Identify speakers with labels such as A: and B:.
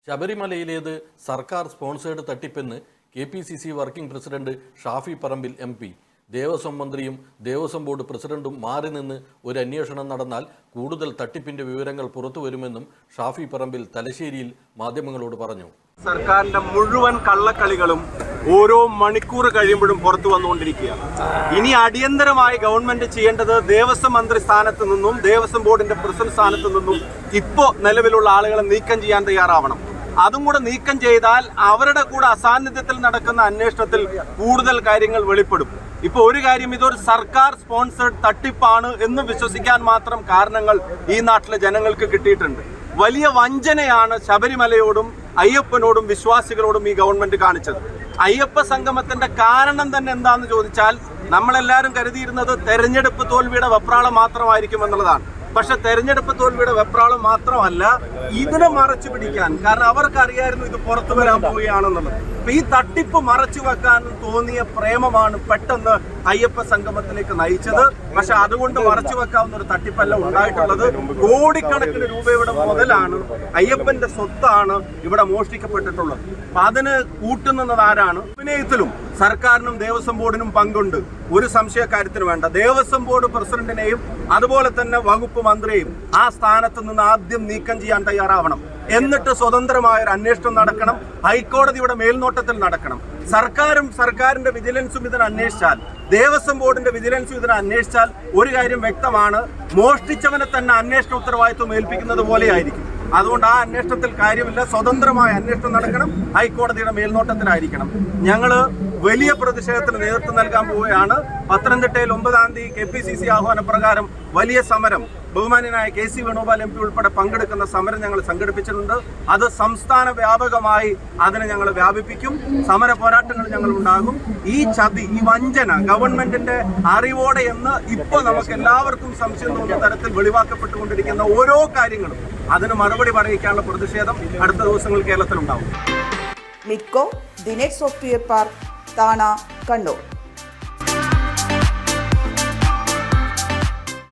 A: ശബരിമലയിലേത് സർക്കാർ സ്പോൺസേഡ് തട്ടിപ്പെന്ന് KPCC working president Shafi Parambil MP. Devaswom മന്ത്രിയും ദേവസ്വം ബോർഡ് പ്രസിഡന്റും മാറി നിന്ന് ഒരു അന്വേഷണം നടന്നാൽ കൂടുതൽ തട്ടിപ്പിന്റെ വിവരങ്ങൾ പുറത്തുവരുമെന്നും ഷാഫി പറമ്പിൽ തലശ്ശേരിയിൽ മാധ്യമങ്ങളോട് പറഞ്ഞു.
B: സർക്കാരിന്റെ മുഴുവൻ കള്ളക്കളികളും ഓരോ മണിക്കൂർ കഴിയുമ്പോഴും പുറത്തു വന്നുകൊണ്ടിരിക്കുകയാണ്. ഇനി അടിയന്തരമായി ഗവൺമെന്റ് ചെയ്യേണ്ടത് ദേവസ്വം മന്ത്രി സ്ഥാനത്ത് നിന്നും ദേവസ്വം ബോർഡിന്റെ പ്രസിഡന്റ് സ്ഥാനത്ത് നിന്നും ഇപ്പോൾ നിലവിലുള്ള ആളുകളെ നീക്കം ചെയ്യാൻ തയ്യാറാവണം. അതും കൂടെ നീക്കം ചെയ്താൽ അവരുടെ കൂടെ അസാന്നിധ്യത്തിൽ നടക്കുന്ന അന്വേഷണത്തിൽ കൂടുതൽ കാര്യങ്ങൾ വെളിപ്പെടും. ഇപ്പോൾ ഒരു കാര്യം, ഇതൊരു സർക്കാർ സ്പോൺസേഡ് തട്ടിപ്പാണ് എന്ന് വിശ്വസിക്കാൻ മാത്രം കാരണങ്ങൾ ഈ നാട്ടിലെ ജനങ്ങൾക്ക് കിട്ടിയിട്ടുണ്ട്. വലിയ വഞ്ചനയാണ് ശബരിമലയോടും അയ്യപ്പനോടും വിശ്വാസികളോടും ഈ ഗവൺമെന്റ് കാണിച്ചത്. അയ്യപ്പ സംഗമത്തിന്റെ കാരണം തന്നെ എന്താണെന്ന് ചോദിച്ചാൽ, നമ്മളെല്ലാവരും കരുതിയിരുന്നത് തെരഞ്ഞെടുപ്പ് തോൽവിയുടെ വെപ്രാളം മാത്രമായിരിക്കും എന്നുള്ളതാണ്. പക്ഷെ തെരഞ്ഞെടുപ്പ് തോൽവിയുടെ വെപ്രാളം മാത്രമല്ല, ഇതിനെ മറച്ചു പിടിക്കാൻ, കാരണം അവർക്കറിയായിരുന്നു ഇത് പുറത്തു വരാൻ പോവുകയാണെന്നുള്ളത്. അപ്പൊ ഈ തട്ടിപ്പ് മറച്ചു വെക്കാൻ തോന്നിയ പ്രേമമാണ് പെട്ടെന്ന് അയ്യപ്പ സംഗമത്തിലേക്ക് നയിച്ചത്. പക്ഷെ അതുകൊണ്ട് മറച്ചു വെക്കാവുന്ന ഒരു തട്ടിപ്പല്ല ഉണ്ടായിട്ടുള്ളത്. കോടിക്കണക്കിന് രൂപയുടെ മുതലാണ്, അയ്യപ്പന്റെ സ്വത്താണ് ഇവിടെ മോഷ്ടിക്കപ്പെട്ടിട്ടുള്ളത്. അപ്പൊ അതിന് കൂട്ടുന്നത് ആരാണ്? അഭിനയത്തിലും സർക്കാരിനും ദേവസ്വം ബോർഡിനും പങ്കുണ്ട്, ഒരു സംശയക്കാര്യത്തിന് വേണ്ട. ദേവസ്വം ബോർഡ് പ്രസിഡന്റിനെയും അതുപോലെ തന്നെ വകുപ്പ് മന്ത്രിയെയും ആ സ്ഥാനത്ത് നിന്ന് ആദ്യം നീക്കം ചെയ്യാൻ തയ്യാറാവണം. എന്നിട്ട് സ്വതന്ത്രമായ ഒരു അന്വേഷണം നടക്കണം. ഹൈക്കോടതിയുടെ മേൽനോട്ടത്തിൽ നടക്കണം. സർക്കാരിന്റെ വിജിലൻസും ഇതിനെ അന്വേഷിച്ചാൽ, ദേവസ്വം ബോർഡിന്റെ വിജിലൻസും ഇതിനെ അന്വേഷിച്ചാൽ ഒരു കാര്യം വ്യക്തമാണ്, മോഷ്ടിച്ചവനെ തന്നെ അന്വേഷണ ഉത്തരവാദിത്വം ഏൽപ്പിക്കുന്നത് പോലെയായിരിക്കും. അതുകൊണ്ട് ആ അന്വേഷണത്തിൽ കാര്യമില്ല. സ്വതന്ത്രമായ അന്വേഷണം നടക്കണം, ഹൈക്കോടതിയുടെ മേൽനോട്ടത്തിലായിരിക്കണം. ഞങ്ങള് വലിയ പ്രതിഷേധത്തിന് നേതൃത്വം നൽകാൻ പോവുകയാണ്. പത്തനംതിട്ടയിൽ 9-ാം തീയതി KPCC ആഹ്വാനപ്രകാരം വലിയ സമരം, ബഹുമാന്യനായ KC വേണുഗോപാൽ MP ഉൾപ്പെടെ പങ്കെടുക്കുന്ന സമരം ഞങ്ങൾ സംഘടിപ്പിച്ചിട്ടുണ്ട്. അത് സംസ്ഥാന വ്യാപകമായി അതിനെ ഞങ്ങൾ വ്യാപിപ്പിക്കും. സമര പോരാട്ടങ്ങൾ ഞങ്ങൾ ഉണ്ടാകും. ഈ ചതി, ഈ വഞ്ചന ഗവൺമെന്റിന്റെ അറിവോടെ എന്ന് ഇപ്പോൾ നമുക്ക് എല്ലാവർക്കും സംശയം തോന്നുന്ന തരത്തിൽ വെളിവാക്കപ്പെട്ടുകൊണ്ടിരിക്കുന്ന ഓരോ കാര്യങ്ങളും അതിന് മറുപടി പറയിക്കാനുള്ള പ്രതിഷേധം അടുത്ത ദിവസങ്ങൾ കേരളത്തിലുണ്ടാവും.
C: Lidco, the net software park, Thana, Kannur.